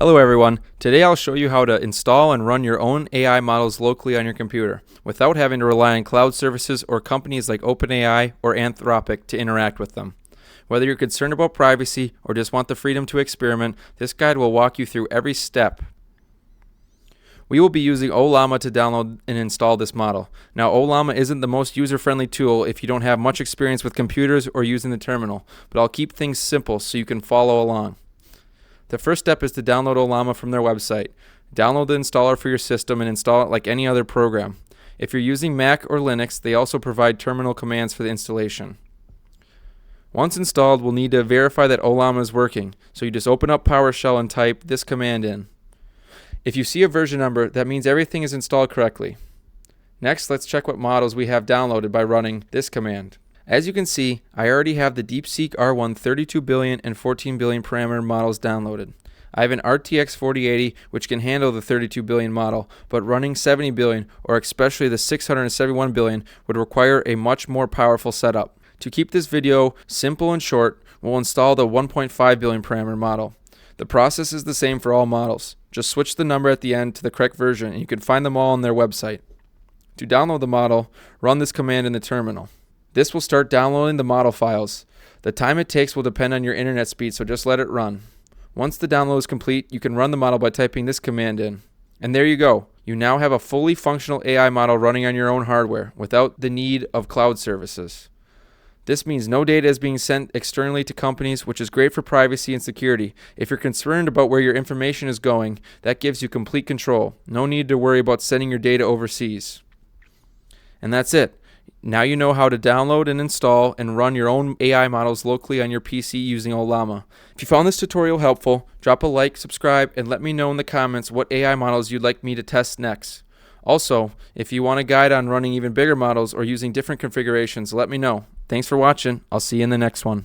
Hello everyone, today I'll show you how to install and run your own AI models locally on your computer without having to rely on cloud services or companies like OpenAI or Anthropic to interact with them. Whether you're concerned about privacy or just want the freedom to experiment, this guide will walk you through every step. We will be using oLLama to download and install this model. Now oLLama isn't the most user-friendly tool if you don't have much experience with computers or using the terminal, but I'll keep things simple so you can follow along. The first step is to download oLLama from their website. Download the installer for your system and install it like any other program. If you're using Mac or Linux, they also provide terminal commands for the installation. Once installed, we'll need to verify that oLLama is working, so you just open up PowerShell and type this command in. If you see a version number, that means everything is installed correctly. Next, let's check what models we have downloaded by running this command. As you can see, I already have the deepseek R1 32 billion and 14 billion parameter models downloaded. I have an RTX 4080 which can handle the 32 billion model, but running 70 billion or especially the 671 billion would require a much more powerful setup. To keep this video simple and short, we'll install the 1.5 billion parameter model. The process is the same for all models. Just switch the number at the end to the correct version and you can find them all on their website. To download the model, run this command in the terminal. This will start downloading the model files. The time it takes will depend on your internet speed, so just let it run. Once the download is complete, you can run the model by typing this command in. And there you go. You now have a fully functional AI model running on your own hardware without the need of cloud services. This means no data is being sent externally to companies, which is great for privacy and security. If you're concerned about where your information is going, that gives you complete control. No need to worry about sending your data overseas. And that's it. Now you know how to download and install and run your own AI models locally on your PC using oLLama. If you found this tutorial helpful, drop a like, subscribe, and let me know in the comments what AI models you'd like me to test next. Also, if you want a guide on running even bigger models or using different configurations, let me know. Thanks for watching. I'll see you in the next one.